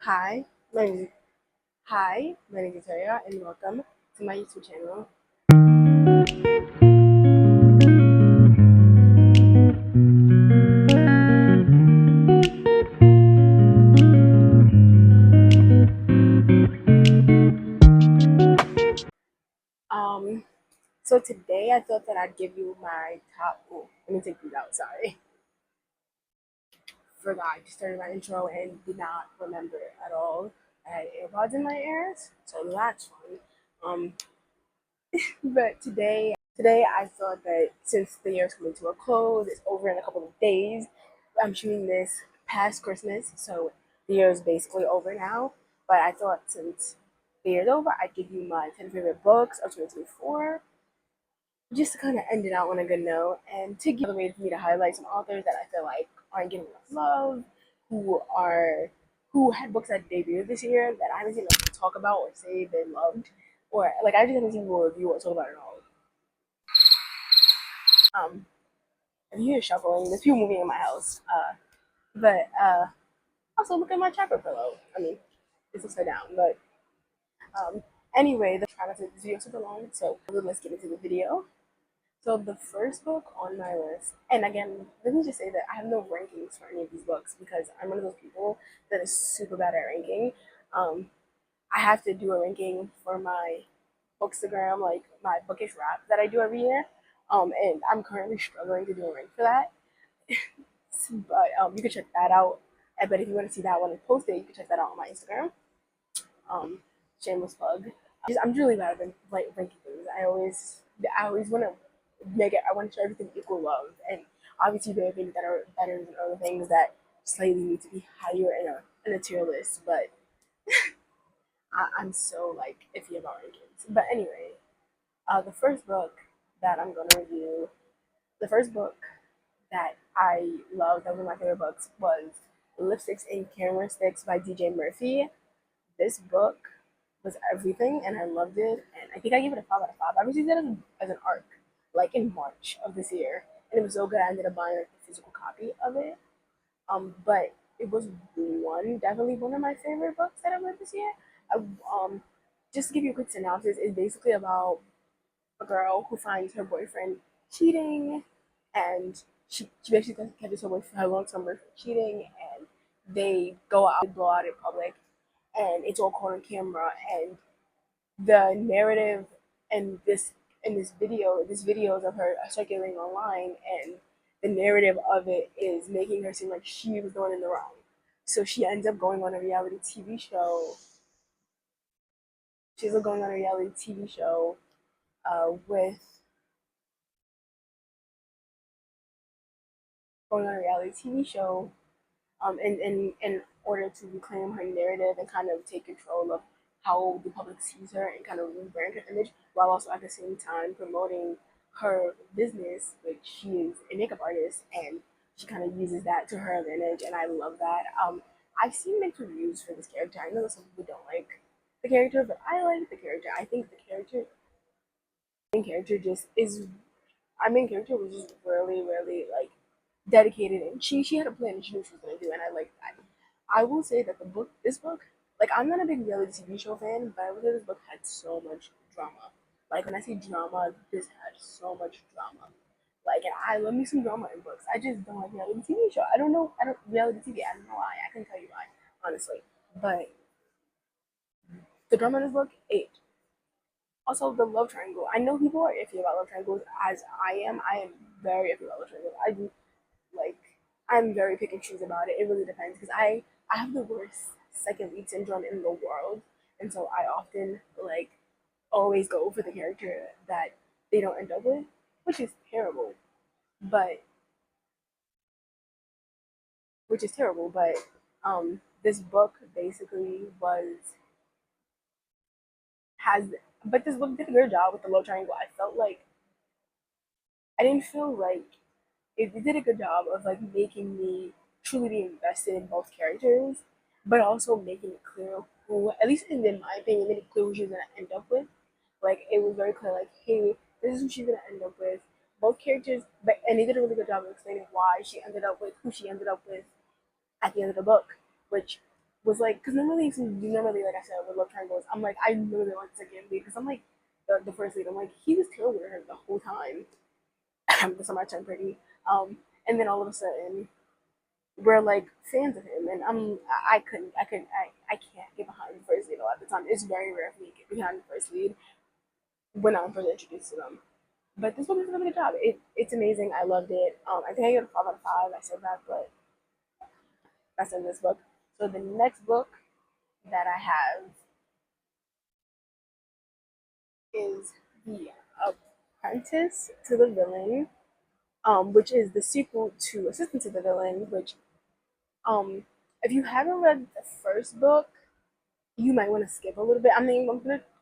Hi, my name is my name is Victoria, and welcome to my YouTube channel. Um, so today I thought that I'd give you my top. Oh, let me take these out. Sorry, forgot. I just started my intro and did not remember it at all. I had AirPods in my ears, so that's fun. Um, but today I thought that since the year is coming to a close, it's over in a couple of days. I'm shooting this past Christmas, so the year is basically over now. But I thought since the year's over, I'd give you my 10 favorite books of 2024, just to kind of end it out on a good note, and to give a way for me to highlight some authors that I feel like aren't getting enough love, who had books that debuted this year that I haven't seen them talk about or say they loved, or like I just haven't seen people review or talk about it at all. Um, if you hear shuffling, there's people moving in my house. But also look at my chakra pillow. I mean, it's upside down. But um, anyway, the try not to make this video super long, so let's get into the video. So the first book on my list, and again, let me just say that I have no rankings for any of these books because I'm one of those people that is super bad at ranking. Um, I have to do a ranking for my Bookstagram, like my bookish wrap that I do every year. And I'm currently struggling to do a rank for that. But you can check that out. But if you want to see that one posted, you can check that out on my Instagram. Um, Shameless plug. I'm really bad at like ranking things. I always want to make it. I want to show everything equal love, and obviously there are things that are better than other things that slightly need to be higher in a tier list. But I'm so like iffy about rankings. But anyway, the first book that I'm gonna review, the first book that I loved, that was one of my favorite books, was Lipsticks and Camera Sticks by DJ Murphy. This book was everything, and I loved it. And I think I gave it a 5 out of 5. I received it as an arc, like in March of this year, and it was so good. I ended up buying like a physical copy of it. But it was definitely one of my favorite books that I read this year. I, um, just to give you a quick synopsis, it's basically about a girl who finds her boyfriend cheating, and she basically catches her boyfriend, her long-term boyfriend cheating, and they go out, they blow out in public, and it's all caught on camera. And the narrative and this videos of her circulating online, and the narrative of it is making her seem like she was the one in the wrong. So she ends up going on a reality TV show. She's going on a reality TV show with going on a reality TV show in order to reclaim her narrative and kind of take control of how the public sees her and kind of rebrand her image, while also at the same time promoting her business, which she is a makeup artist, and she kind of uses that to her advantage, and I love that. I've seen mixed reviews for this character. I know that some people don't like the character, but I like the character. I think the main character just is our main character was just really like dedicated, and she had a plan and she knew what she was gonna do, and I like that. I will say that this book, like I'm not a big reality TV show fan, but I would say this book had so much drama. Like when I say drama, this had so much drama. Like I love me some drama in books. I just don't like reality TV show. I don't know. I don't reality TV. I don't know why. I can tell you why, honestly. But the drama in this book, eight. Also, the love triangle. I know people are iffy about love triangles, as I am. I am very iffy about love triangles. I do like. I'm very pick and choose about it. It really depends because I have the worst second lead syndrome in the world, and so I often like always go for the character that they don't end up with, which is terrible. But which is terrible. But this book basically was has. But this book did a good job with the love triangle. I didn't feel like it did a good job of like making me truly be invested in both characters, but also making it clear who, at least in my opinion, made it clear who she's gonna end up with. Like it was very clear, like, hey, this is who she's gonna end up with. Both characters, but and they did a really good job of explaining why she ended up with who she ended up with at the end of the book, which was like, because normally, like I said, with love triangles, I'm like, I literally like the second lead because I'm like, the first lead, I'm like, he was terrible with her the whole time. This time I turned pretty. And then all of a sudden, we're like fans of him, and I can't get behind the first lead a lot of the time. It's very rare for me to get behind the first lead when I'm first introduced to them. But this one did a really good job. It's amazing. I loved it. I think I gave it a 5 out of 5. I said that, but that's in this book. So the next book that I have is The Apprentice to the Villain, which is the sequel to Assistant to the Villain. Which, um, if you haven't read the first book, you might want to skip a little bit. I mean,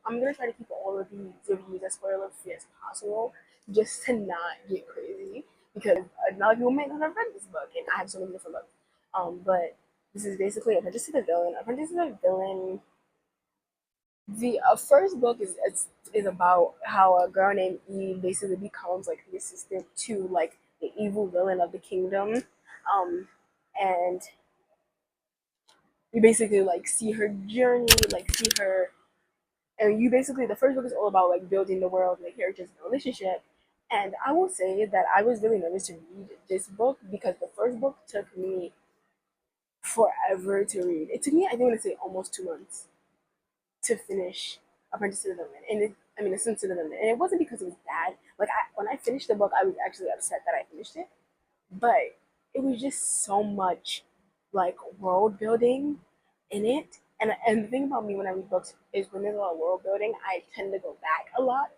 I'm gonna try to keep all of these reviews as spoiler free as possible, just to not get crazy because a lot of people might not have read this book, and I have so many different books. But this is basically Apprentice to the Villain. Apprentice to the Villain. The first book is about how a girl named Eve basically becomes like the assistant to like the evil villain of the kingdom, and you basically like see her journey, like see her, and you basically the first book is all about like building the world, like characters and relationship. And I will say that I was really nervous to read this book because the first book took me forever to read. It took me, I think, I want to say almost 2 months to finish Apprentice to the Villain, and Assistant to the Villain. And it wasn't because it was bad. Like when I finished the book, I was actually upset that I finished it, but it was just so much like world building in it. And the thing about me when I read books is when there's a lot of world building, I tend to go back a lot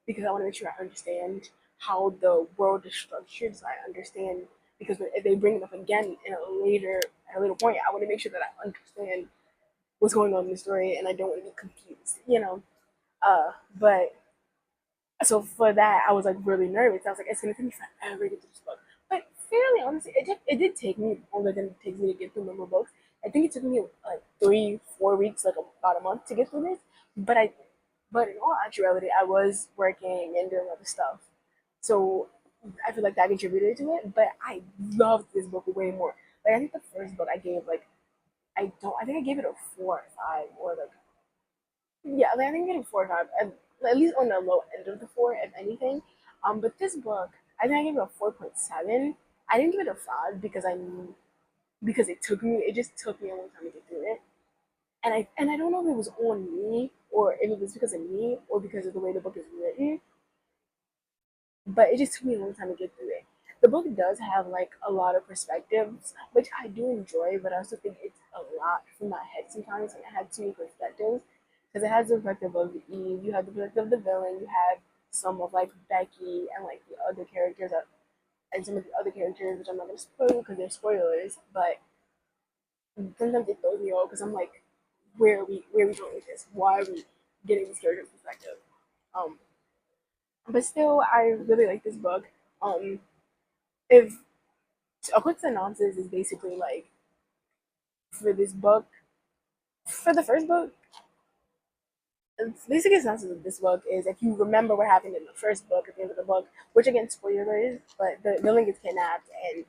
because I want to make sure I understand how the world is structured, so I understand. Because if they bring it up again in at a later point, I want to make sure that I understand what's going on in the story, and I don't want to be confused, you know. But so for that, I was like really nervous. I was like, it's gonna take me forever to get through this book. But fairly honestly, it did take me longer than it takes me to get through normal books. I think it took me like 3 4 weeks, like about a month to get through this. But but in all actuality, I was working and doing other stuff, so I feel like that contributed to it. But I loved this book way more. Like I think the first book I gave like I think I gave it a 4 or 5 or like yeah, like, I think getting 4 or 5, at least on the low end of the four, if anything. But this book, I think I gave it a 4.7. I didn't give it a 5 because it just took me a long time to get through it, and I don't know if it was on me or if it was because of me or because of the way the book is written, but it just took me a long time to get through it. The book does have like a lot of perspectives, which I do enjoy, but I also think it's a lot for my head sometimes, and it had too many perspectives. Because it has the perspective of Eve, you have the perspective of the villain, you have some of like Becky and like the other characters, and some of the other characters, which I'm not gonna spoil because they're spoilers. But sometimes it throws me off because I'm like, where are we going with this? Why are we getting these characters' perspective? Um, but still, I really like this book. Um, if a quick synopsis is basically like for this book, for the first book, basically the synopsis of this book is if you remember what happened in the first book at the end of the book, which again spoilers, but the villain gets kidnapped, and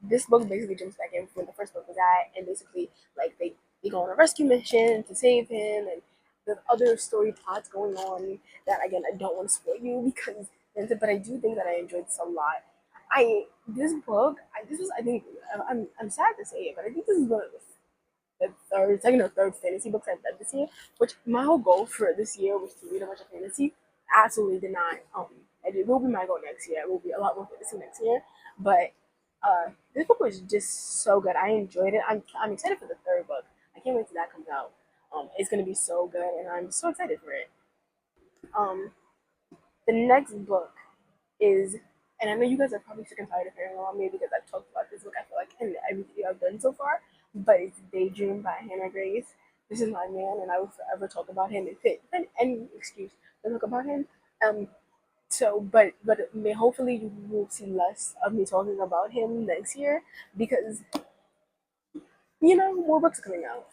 this book basically jumps back in when the first book was at, and basically like they go on a rescue mission to save him, and the other story plots going on that again I don't want to spoil you because but I do think that I enjoyed this a lot. I this book this was I think I'm sad to say it, but I think this is one of second or third fantasy books I've read this year. Which my whole goal for this year was to read a bunch of fantasy. Absolutely did not. And it will be my goal next year. It will be a lot more fantasy next year. But this book was just so good. I enjoyed it. I'm excited for the third book. I can't wait till that comes out. It's gonna be so good, and I'm so excited for it. Um, the next book is, and I know you guys are probably sick and tired of hearing about me because I've talked about this book, I feel like, in every video I've done so far, but it's Daydream by Hannah Grace. This is my man, and I will forever talk about him if it and any excuse to talk about him. Um, but may hopefully you will see less of me talking about him next year because more books are coming out.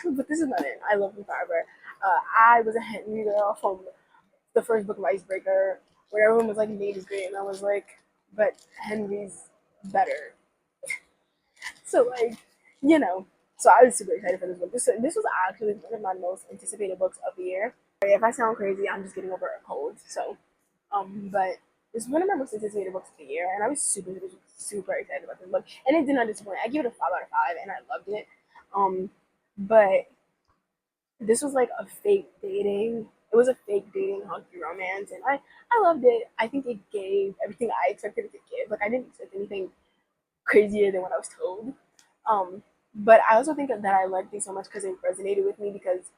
But this is not it. I love him forever. I was a Henry girl from the first book of Icebreaker, where everyone was like, Nate is great, and I was like, but Henry's better. So like, you know, So I was super excited for this book. This was actually one of my most anticipated books of the year. If I sound crazy, I'm just getting over a cold. So, but it's one of my most anticipated books of the year, and I was super excited about this book, and it did not disappoint. I give it a 5 out of 5, and I loved it. But this was like a fake dating. It was a fake dating hunky romance, and I loved it. I think it gave everything I expected it to give. Like I didn't expect anything crazier than what I was told. Um, but I also think that I liked it so much because it resonated with me because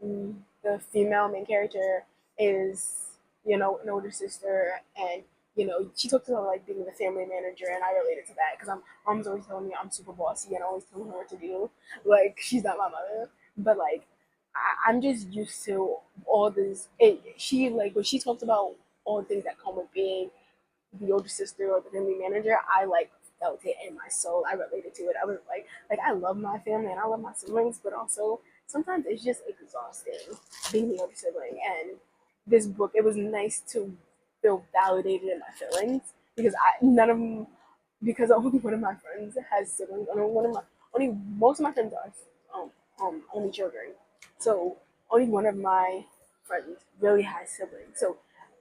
the female main character is an older sister, and she talks about like being the family manager, and I related to that because mom's always telling me I'm super bossy and always telling her what to do. Like she's not my mother, but like I'm just used to all this. She like when she talks about all the things that come with being the older sister or the family manager, I like felt it in my soul. I related to it. I was like I love my family and I love my siblings, but also sometimes it's just exhausting being the older sibling. And this book, it was nice to feel validated in my feelings because I none of them because only one of my friends has siblings. Only most of my friends are only children, so only one of my friends really has siblings. So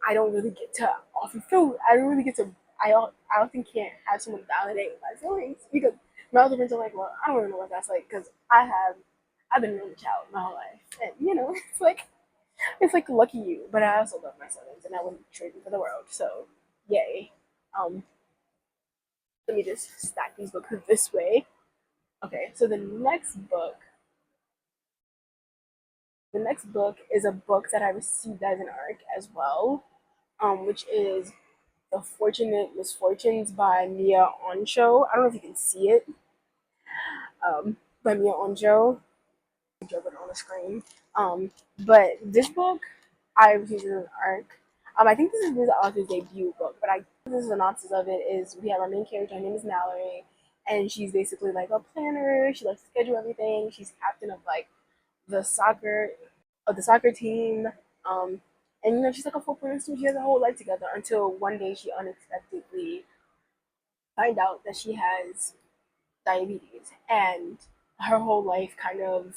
I don't really get to often feel. I don't really get to. I often can't have someone validate my feelings because my other friends are like, well, I don't really know what that's like because I've been an only child my whole life, and it's like lucky you. But I also love my siblings, and I wouldn't trade them for the world. So yay. Um, Let me just stack these books this way. Okay, so the next book is a book that I received as an ARC as well, which is The Fortunate Misfortunes by Mia Oncho. I don't know if you can see it, by Mia Oncho. I'm jumping on the screen. But this book, I received as an ARC. I think this is this author's debut book, but the synopsis of it is we have our main character. Her name is Mallory, and she's basically like a planner. She likes to schedule everything. She's captain of like the soccer the soccer team. Um, and she's like a full person. She has a whole life together until one day she unexpectedly find out that she has diabetes, and her whole life kind of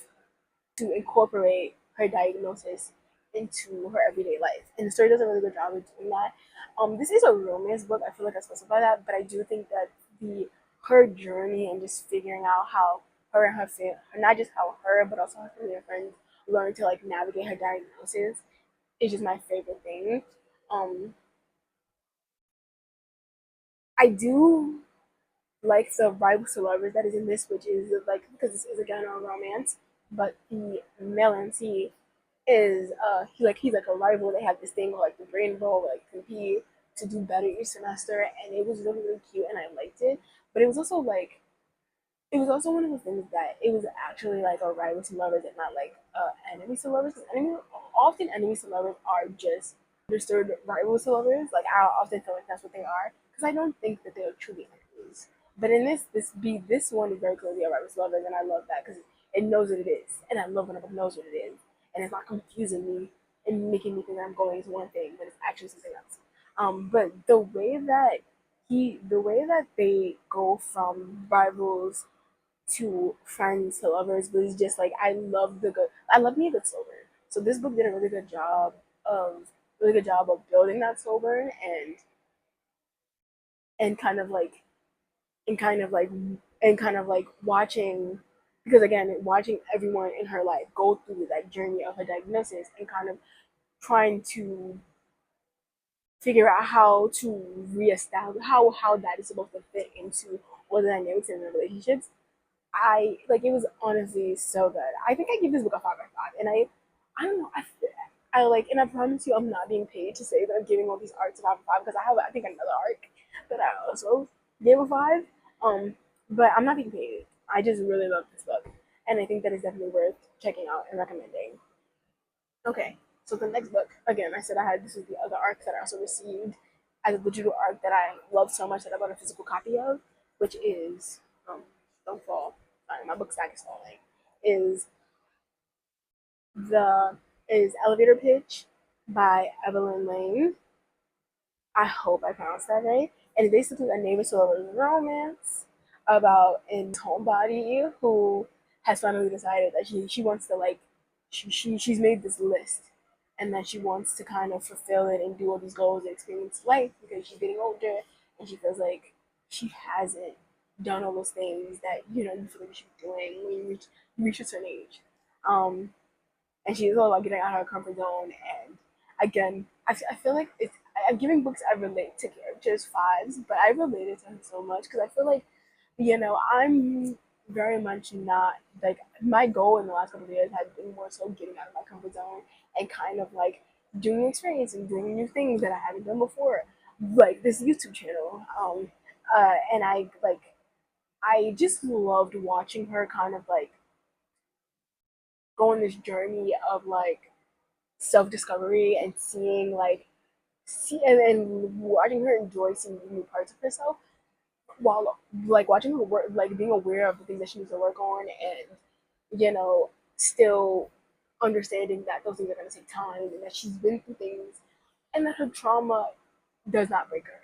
to incorporate her diagnosis into her everyday life. And the story does a really good job of doing that. This is a romance book. I feel like I specify that, but I do think that the her journey and just figuring out how her and her family, not just how her, but also her family and friends learn to like navigate her diagnosis is just my favorite thing. Um, I do like the rivals to lovers that is in this, which is like because this is again a romance, but the male MC is he's like a rival. They have this thing called like the brain bowl, like compete to do better each semester, and it was really cute, and I liked it. But it was also one of the things that it was actually like a rival to lovers and not like enemies to lovers. Because often enemies to lovers are just understood rivals to lovers. Like I often feel like that's what they are because I don't think that they're truly enemies. But in this one is very clearly a rival to lovers, and I love that because it knows what it is, and I love when a book knows what it is, and it's not confusing me and making me think I'm going to one thing, but it's actually something else. But the way that they go from rivals to friends to lovers was just like I love me a good sober. So this book did a of really good job of building that sober and kind of like and kind of like and kind of like watching because again watching everyone in her life go through that journey of her diagnosis and kind of trying to figure out how to reestablish how that is supposed to fit into all the dynamics in the relationships. I like it was honestly so good. I think I give this book a 5 out of 5, and I don't know. I like, and I promise you, I'm not being paid to say that I'm giving all these arcs a 5 out of 5 because I think another arc that I also gave a 5. Um, but I'm not being paid. I just really love this book, and I think that it's definitely worth checking out and recommending. Okay, so the next book, again, I said I had this is the other arc that I also received as a digital arc that I love so much that I bought a physical copy of, which is Don't Fall. Sorry, my book stack is falling. Is the is Elevator Pitch by Evelyn Lane. I hope I pronounced that right. And it's basically a neighbor to lovers romance. about in homebody who has finally decided that she wants to like she's made this list and that she wants to kind of fulfill it and do all these goals and experience life because she's getting older and she feels like she hasn't done all those things that you feel like you should be doing when you reach a certain age. Um, and she's all about getting out of her comfort zone. And again, I feel like I'm giving books I relate to characters fives, but I related to her so much because I feel like I'm very much not like my goal in the last couple of years has been more so getting out of my comfort zone and kind of like doing experience and doing new things that I haven't done before, like this YouTube channel. And I just loved watching her kind of like go on this journey of like self discovery and seeing like and watching her enjoy seeing new parts of herself while like watching her work, like being aware of the things that she needs to work on, and still understanding that those things are going to take time and that she's been through things and that her trauma does not break her.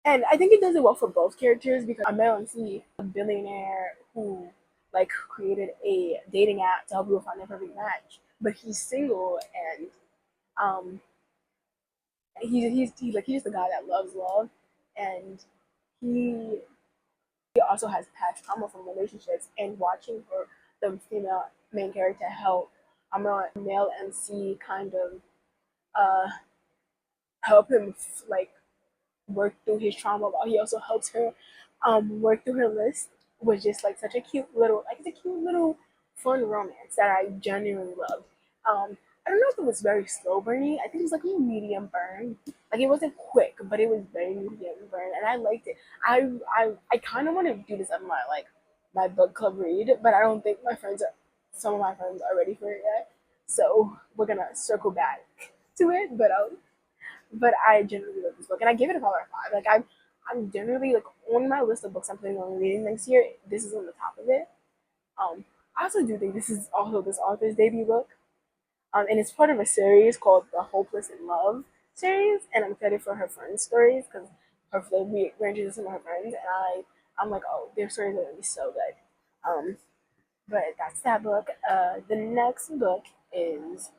And I think it does it well for both characters because Amel and C, a billionaire who like created a dating app to help people find their perfect match, but he's single and um he's just a guy that loves love, and he also has past trauma from relationships. And watching her, the female main character, help male MC kind of uh help him like work through his trauma while he also helps her work through her list was just like such a cute little like it's a cute little fun romance that I genuinely loved. I don't know if it was very slow burning. I think it was like a medium burn. Like it wasn't quick, but it was very medium burn, and I liked it. I kind of want to do this on my book club read, but I don't think some of my friends are ready for it yet. So we're gonna circle back to it, but I genuinely love this book, and I give it a 5 out of 5. Like I'm generally like on my list of books I'm planning on reading next year. This is on the top of it. I also do think this is also this author's debut book, and it's part of a series called the Hopeless in Love series, and I'm excited for her friends' stories because we're introduced to her friends, and I'm like, oh, their stories are gonna be so good. Um, but that's that book. The next book is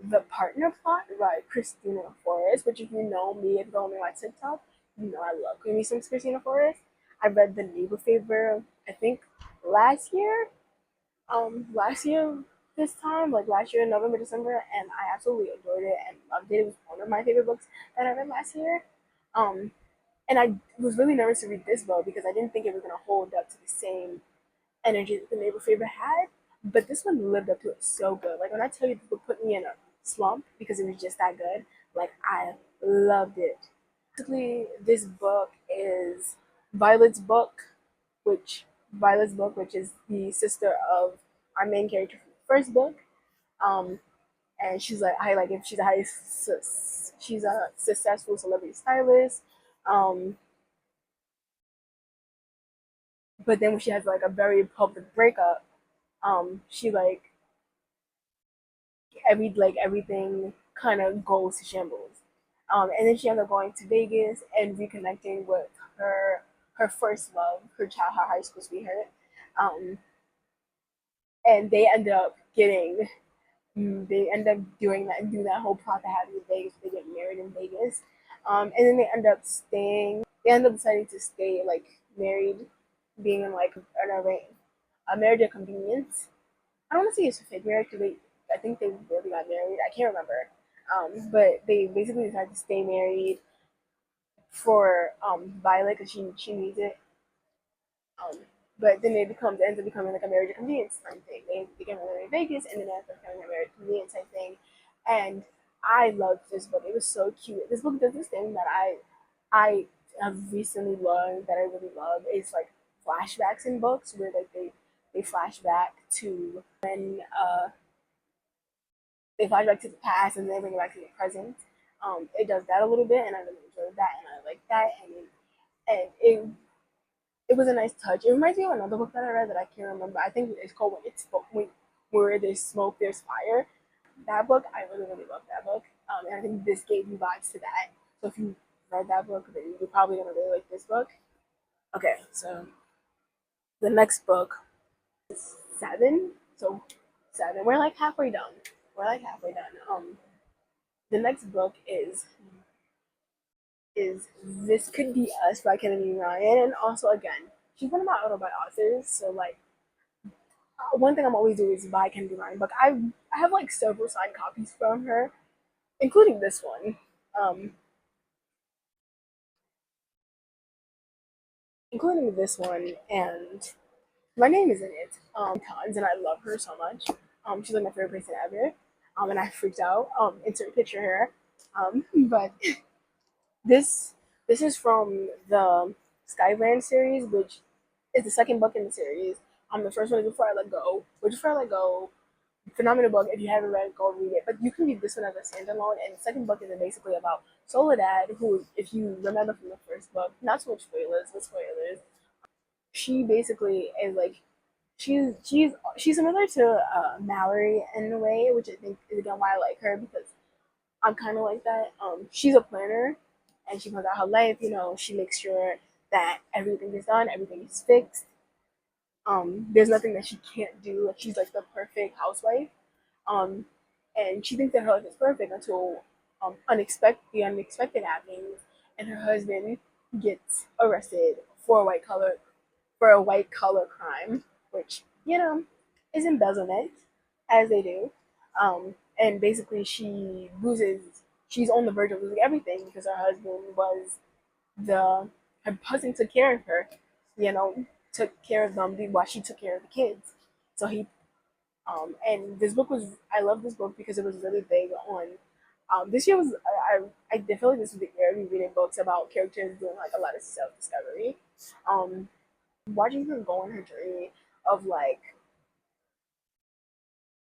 The Partner Plot by Christina Forrest, which if you know me, if you follow me on TikTok, you know I love me some Christina Forrest. I read The Neighbor Favor, I think last year. Last year this time, like last year in November, December, and I absolutely adored it and loved it. It was one of my favorite books that I read last year. Um, and I was really nervous to read this book because I didn't think it was gonna hold up to the same energy that the Neighbor Favor had. But this one lived up to it so good. Like when I tell you this book put me in a slump because it was just that good, like I loved it. Basically, this book is Violet's book, which which is the sister of our main character from the first book. Um, and she's like, I like if she's a she's a successful celebrity stylist. Um, but then when she has like a very public breakup, she everything kind of goes to shambles. And then she ends up going to Vegas and reconnecting with her first love, her high school sweetheart. Um, and they end up doing that whole plot that happens in Vegas. They get married in Vegas, and then they end up staying. They end up deciding to stay like married, being in like an arranged a marriage of convenience. I don't want to say it's a fake marriage because I think they really got married. I can't remember. But they basically decided to stay married for Violet because she needs it. Um, but then it ends up becoming like a marriage of convenience type thing. They became married in Vegas and then it ends up becoming a marriage of convenience type thing. And I loved this book. It was so cute. This book does this thing that I have recently learned that I really love is like flashbacks in books where like they flash back to when they flash back to the past and then bring it back to the present. It does that a little bit, and I really enjoyed that, and I like that, and it was a nice touch. It reminds me of another book that I read that I can't remember. I think it's called Where There's Smoke, There's Fire. That book, I really really love that book, and I think this gave me vibes to that. So if you read that book, then you're probably gonna really like this book. Okay, so the next book is seven. So seven. We're like halfway done. We're like halfway done. The next book is This Could Be Us by Kennedy Ryan, and also again, she's one of my autobiographies. So like, one thing I'm always doing is buy Kennedy Ryan book. I have like several signed copies from her, including this one. Um, including this one, and my name is in it. Tons, and I love her so much. She's like my favorite person ever. And I freaked out. Insert picture here. But this this is from the Skyland series, which is the second book in the series. The first one is Before I Let Go, which Before I Let Go, phenomenal book. If you haven't read it, go read it. But you can read this one as a standalone. And the second book is basically about Soledad, who, if you remember from the first book, not so much spoilers, but spoilers. She basically is like she's similar to Mallory in a way, which I think is again why I like her because I'm kind of like that. She's a planner, and she plans out her life. You know, she makes sure that everything is done, everything is fixed. There's nothing that she can't do. Like she's like the perfect housewife. Um, and she thinks that her life is perfect until the unexpected happens, and her husband gets arrested for a white collar crime, which is embezzlement, as they do. And basically, she's on the verge of losing everything because the her husband took care of her, you know, took care of them while she took care of the kids. So he and this book was I love this book because it was really big on this year was I feel like this was the year of me reading books about characters doing like a lot of self discovery. Um, Watching her go on her journey of like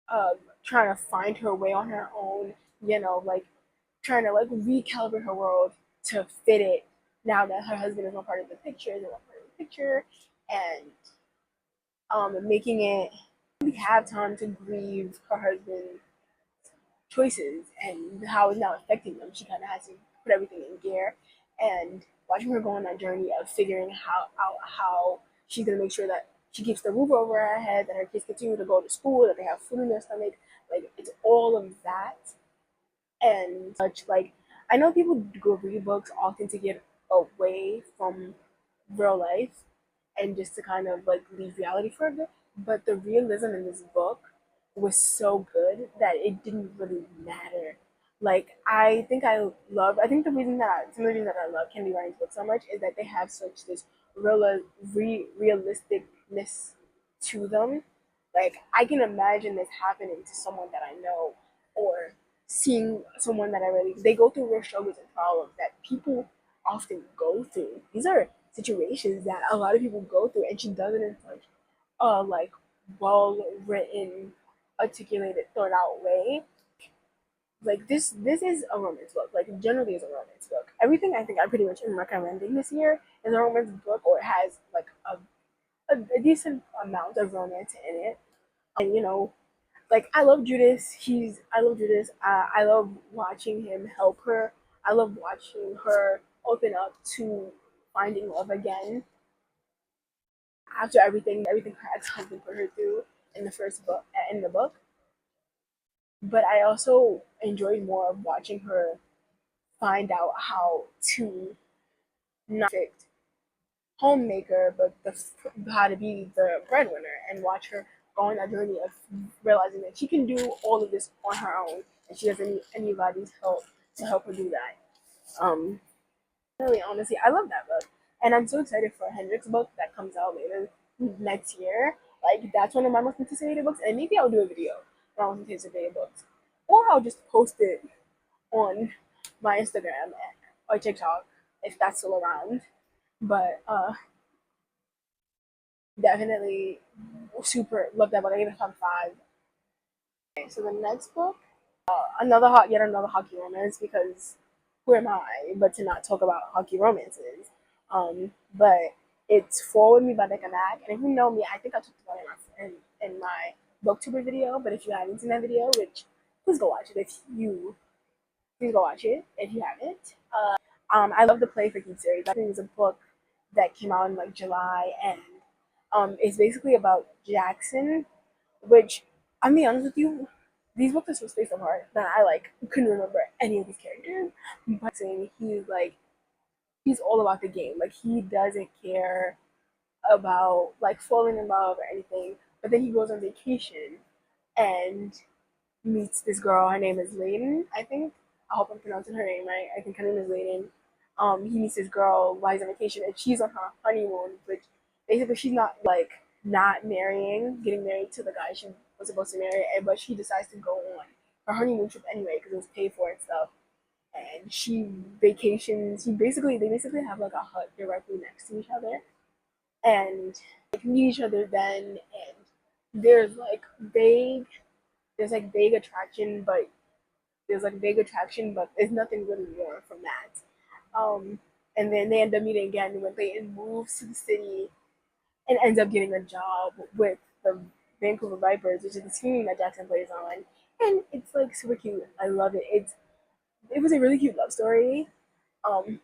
uh, trying to find her way on her own, like trying to like recalibrate her world to fit it now that her husband is not part of the picture, is not part of the picture, and making it really have time to grieve her husband's choices and how it's now affecting them. She kind of has to put everything in gear, and watching her go on that journey of figuring how she's gonna make sure that she keeps the roof over her head, that her kids continue to go to school, that they have food in their stomach. Like it's all of that, and such like I know people go read books often to get away from real life and just to kind of like leave reality for a bit. But the realism in this book was so good that it didn't really matter. Like I think the reason that some of the reason that I love Candy Ryan's book so much is that they have such this realisticness to them. Like I can imagine this happening to someone that I know, or seeing someone that I really they go through real struggles and problems that people often go through. These are situations that a lot of people go through, and she does it in such a like well written, articulated, thought out way. Like this is a romance book. Like generally is a romance book. Everything I think I pretty much am recommending this year is a romance book, or it has like a decent amount of romance in it. And like I love Judas. I love watching him help her. I love watching her open up to finding love again after everything her ex husband put her through in the first book in the book. But I also enjoyed more of watching her find out how to not perfect homemaker, but how to be the breadwinner, and watch her go on that journey of realizing that she can do all of this on her own, and she doesn't need anybody's help to help her do that. Um, Really, honestly, I love that book, and I'm so excited for Hendrix's book that comes out later next year. Like that's one of my most anticipated books, and maybe I'll do a video on my most anticipated books, or I'll just post it on my Instagram or TikTok if that's still around. But definitely super love that book. I gave it a top five. Okay, so the next book, yet another hockey romance because who am I but to not talk about hockey romances? But it's Forward Me by Becca Mack, and if you know me, I think I talked about it in my booktuber video. But if you haven't seen that video, which please go watch it if you please go watch it if you haven't. I love the Play for Keeps series. I think it's a book that came out in like July, and it's basically about Jackson, which I'm being honest with you, these books are so spaced apart that I like couldn't remember any of these characters. But saying he's all about the game. Like he doesn't care about like falling in love or anything. But then he goes on vacation and meets this girl. Her name is Layden, I think. I hope I'm pronouncing her name right. I think her name is Layden. He meets this girl while he's on vacation, and she's on her honeymoon, which basically she's not like not marrying, getting married to the guy she was supposed to marry, but she decides to go on her honeymoon trip anyway because it was paid for and stuff. And she vacations. They basically have like a hut directly next to each other, and like meet each other then. And there's like vague there's like vague attraction, but there's nothing really more from that. And then they end up meeting again when Leighton moves to the city and ends up getting a job with the Vancouver Vipers, which is the team that Jackson plays on. And it's like super cute. I love it. It was a really cute love story. Um,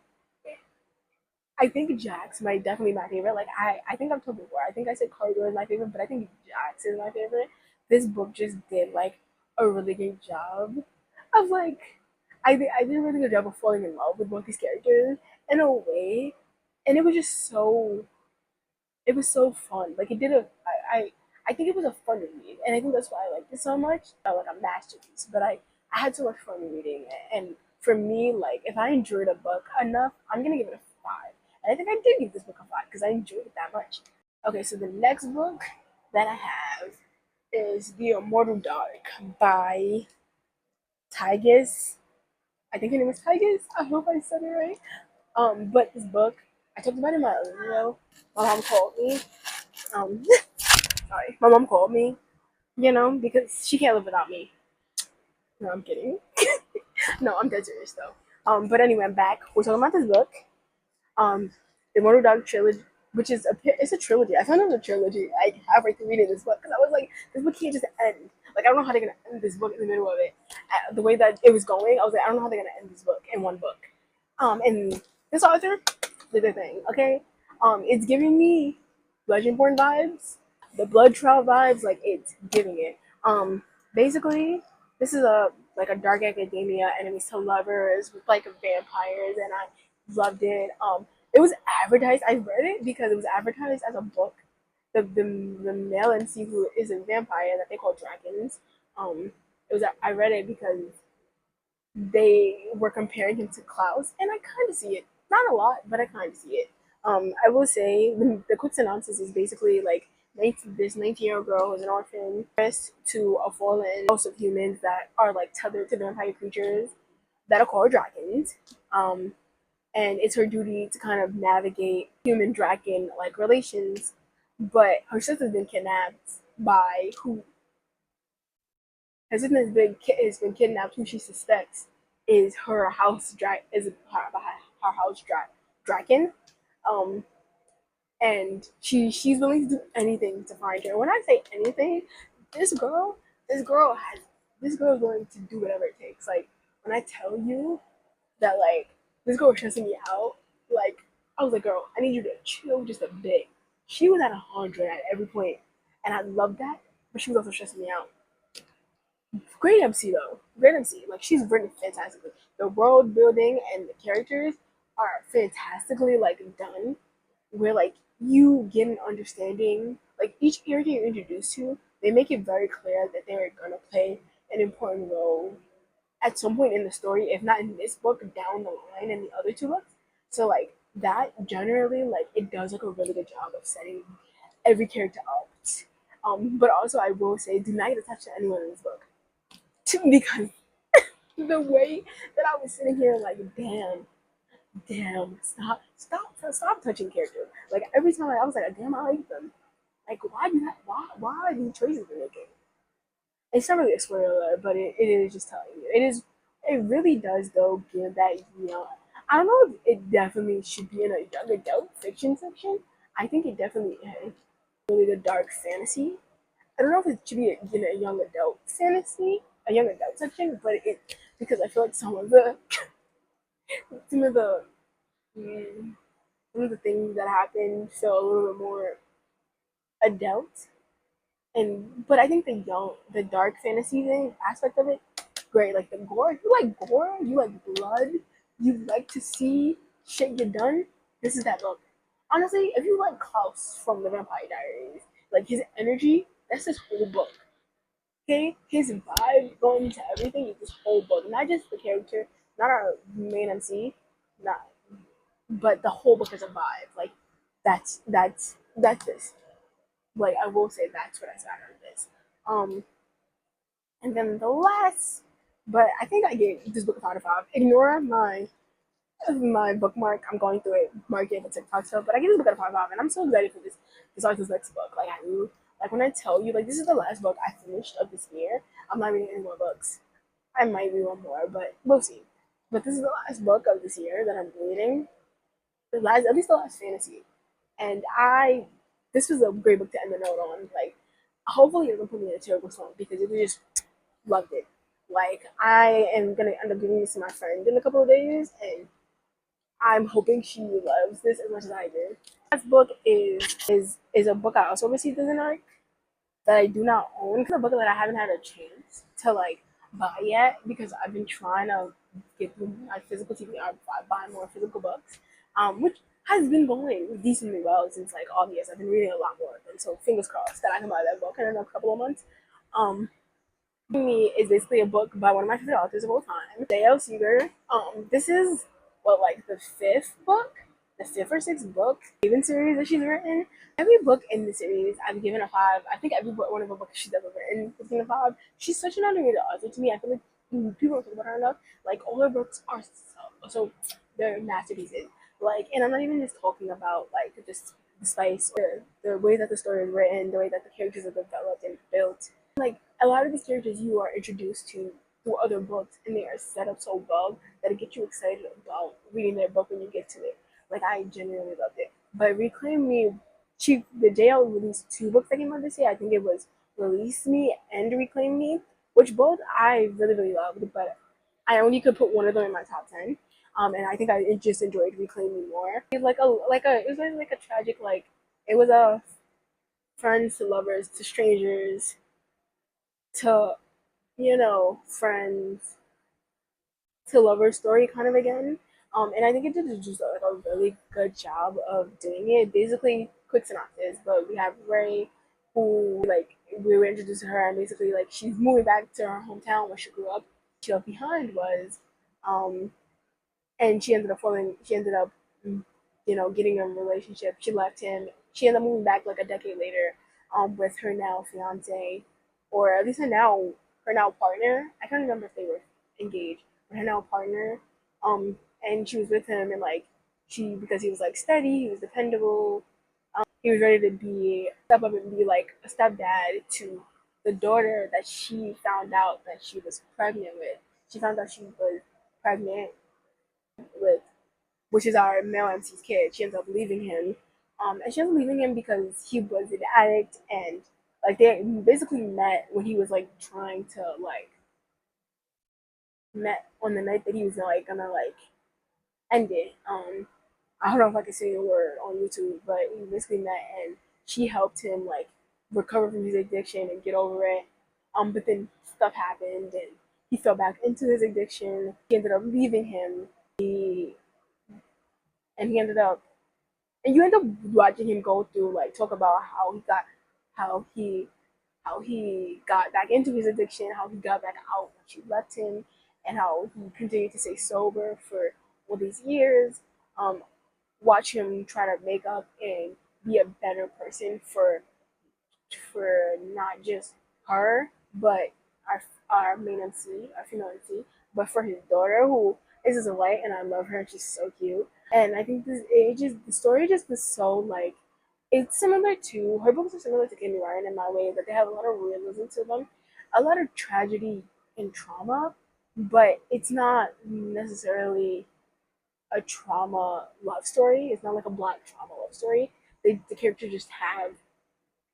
I think Jax might definitely be my favorite. Like I think I've told before. I think I said Corridor is my favorite, but I think Jax is my favorite. This book just did like a really good job of like I did a really good job of falling in love with both these characters in a way, and it was so fun. Like it did a I think it was a fun read, and I think that's why I liked it so much. Not like a masterpiece, but I had so much fun reading it. And for me, like if I enjoyed a book enough, I'm gonna give it a five. And I think I did give this book a five because I enjoyed it that much. Okay, so the next book that I have is The Immortal Dark by Tigis. I think her name is Tigis. I hope I said it right. But this book, I talked about it in my other video. My mom called me. Um, sorry, my mom called me. Because she can't live without me. No, I'm kidding. No, I'm dead serious though. But anyway, I'm back. We're talking about this book. The Immortal Dog trilogy, which is it's a trilogy. I found it was a trilogy. I halfway through reading this book because I was like, this book can't just end. Like I don't know how they're gonna end this book in the middle of it. The way that it was going, I was like, I don't know how they're gonna end this book in one book. And this author did their thing. Okay, it's giving me Legendborn vibes, the blood trial vibes. Like it's giving it. Basically, this is a dark academia, enemies to lovers with like vampires, and I loved it. It was advertised. I read it because it was advertised as a book. The male MC who is a vampire that they call dragons. It was I read it because they were comparing him to Klaus, and I kind of see it. Not a lot, but I kind of see it. I will say the quick synopsis is basically like this 19-year-old girl who's an orphan to a fallen house of humans that are like tethered to vampire creatures that are called dragons. And it's her duty to kind of navigate human dragon like relations. But her sister's been kidnapped by who has been kidnapped. Who she suspects is her dragon. Um, and she's willing to do anything to find her. When I say anything, this girl, this girl is willing to do whatever it takes. Like when I tell you that like this girl was stressing me out. Like I was like, girl, I need you to chill just a bit. She was at 100 at every point, and I loved that. But she was also stressing me out. Great MC though, great MC. Like she's written fantastically. The world building and the characters are fantastically like done. Where like you get an understanding. Like each character you're introduced to, they make it very clear that they're gonna play an important role at some point in the story, if not in this book, down the line in the other two books. So like that generally like it does like a really good job of setting every character up. But also I will say do not get attached to anyone in this book. Because the way that I was sitting here like damn, stop touching characters. Like every time I was like, damn, I like them. Like why are these choices they're making? It's not really a spoiler alert, but it is just telling you. It really does though give that I don't know if it definitely should be in a young adult fiction section. I think it definitely is really the dark fantasy. I don't know if it should be in a young adult fantasy, a young adult section, but it because I feel like some of the And some of the things that happened feel a little bit more adult. And but I think the dark fantasy thing aspect of it, great. Like the gore, you like gore, you like blood, you like to see shit get done. This is that book. Honestly, if you like Klaus from the Vampire Diaries, like his energy, that's his whole book. Okay, his vibe going into everything is this whole book, not just the character, not our main MC, not, but the whole book is a vibe. Like that's this. Like I will say that's what I got out of this. Um, and then the last, but I think I gave this book a 5 out of 5. Ignore my bookmark. I'm going through it, marking the TikTok stuff, but I gave this book a 5 out of 5, and I'm so excited for this artist's next book. Like when I tell you, like this is the last book I finished of this year. I'm not reading any more books. I might read one more, but we'll see. But this is the last book of this year that I'm reading. The last, at least the last fantasy, and I this was a great book to end the note on. Like, hopefully it doesn't put me in a terrible slump because it just loved it. Like, I am gonna end up giving this to my friend in a couple of days, and I'm hoping she loves this as much as I did. This book is a book I also received as an arc that I do not own. It's a book that I haven't had a chance to like buy yet because I've been trying to get through my physical TBR by buying more physical books, which has been going decently well since like August. I've been reading a lot more of them, so fingers crossed that I can buy that book in a couple of months. Um, Me is basically a book by one of my favorite authors of all time, Dale Seeger. This is what like the fifth or sixth book even series that she's written. Every book in the series I've given a 5. I think every book, one of the books she's ever written has been a 5. She's such an underrated author to me. I feel like people don't talk about her enough. Like all her books are so they're masterpieces. Like, and I'm not even just talking about like just the spice or the way that the story is written, the way that the characters are developed and built. Like a lot of these characters you are introduced to through other books, and they are set up so well that it gets you excited about reading their book when you get to it. Like I genuinely loved it. But Reclaim Me, the JL released 2 books that came out this year. I think it was Release Me and Reclaim Me, which both I really loved, but I only could put one of them in my top 10. And I think I just enjoyed Reclaim Me more. It was it was like a tragic it was a friends to lovers to strangers to friends to lover story kind of again. And I think it did just like a really good job of doing it. Basically, quick synopsis, but we have Ray, who like we were introduced to her, and basically like she's moving back to her hometown where she grew up. She left behind was, um, and she ended up falling. She ended up, getting a relationship. She left him. She ended up moving back like a decade later, with her now fiance, or at least her now partner. I can't remember if they were engaged, but her now partner. And she was with him, and like because he was like steady, he was dependable. He was ready to be step up and be like a stepdad to the daughter that she found out that she was pregnant with. She found out she was pregnant with, which is our male MC's kid. She ends up leaving him, and she ends up leaving him because he was an addict, and like they basically met when he was like trying to met on the night that he was like gonna end it. I don't know if I can say the word on YouTube, but we basically met, and she helped him like recover from his addiction and get over it. But then stuff happened, and he fell back into his addiction. He ended up leaving him. He ended up and you end up watching him go through like talk about how he how he got back into his addiction, how he got back out when she left him, and how he continued to stay sober for all these years. Um, Watch him try to make up and be a better person for not just her, but our main MC, our female MC, but for his daughter who is just a light, and I love her. She's so cute, and I think the story just was so like it's similar to her books are similar to Candy Ryan in my way that they have a lot of realism to them, a lot of tragedy and trauma, but it's not necessarily a trauma love story. It's not like a black trauma love story. The characters just have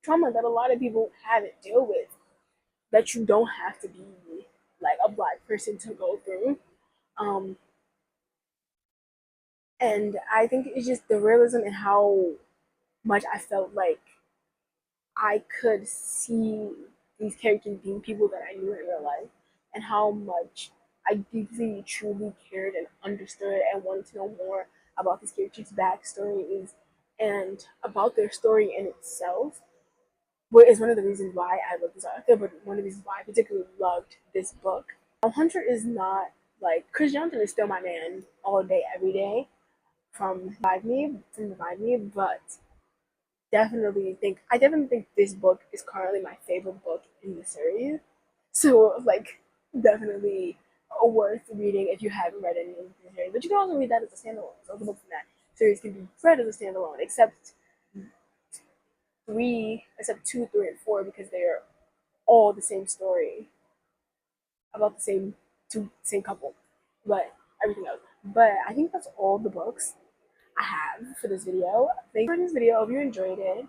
trauma that a lot of people haven't dealt with that you don't have to be like a black person to go through. Um, And I think it's just the realism and how much I felt like I could see these characters being people that I knew in real life, and how much I deeply, truly cared and understood and wanted to know more about these characters' backstories and about their story in itself. What is one of the reasons why I love this author, but one of the reasons why I particularly loved this book. Hunter is not like Chris Johnson is still my man all day, every day from Revive Me, but I definitely think this book is currently my favorite book in the series. So like definitely worth reading if you haven't read any of the series. But you can also read that as a standalone. So the books in that series can be read as a standalone, except two, three, and four because they're all the same story about the same couple, but everything else. But I think that's all the books I have for this video. Thank you for this video. I hope you enjoyed it.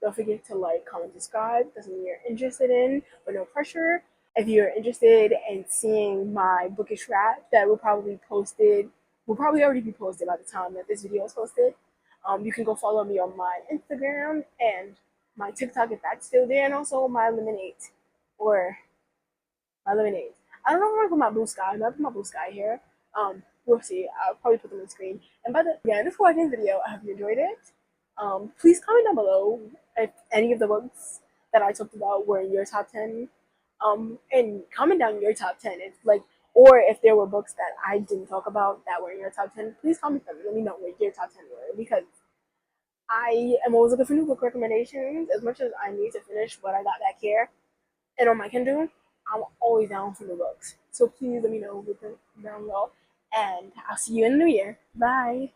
Don't forget to like, comment, subscribe. That's something you're interested in, but no pressure. If you're interested in seeing my bookish rap, that will probably already be posted by the time that this video is posted. You can go follow me on my Instagram and my TikTok if that's still there, and also my lemonade or my lemonade. I don't know if I'm gonna put my blue sky. I might put my blue sky here. We'll see. I'll probably put them on the screen. And by the yeah, this for watching this video. I hope you enjoyed it. Please comment down below if any of the books that I talked about were in your top 10. And comment down your top 10. If like, or if there were books that I didn't talk about that were in your top 10, please comment them and let me know what your top 10 were, because I am always looking for new book recommendations. As much as I need to finish what I got back here and on my Kindle, I'm always down for new books. So please let me know down below. And I'll see you in the new year. Bye.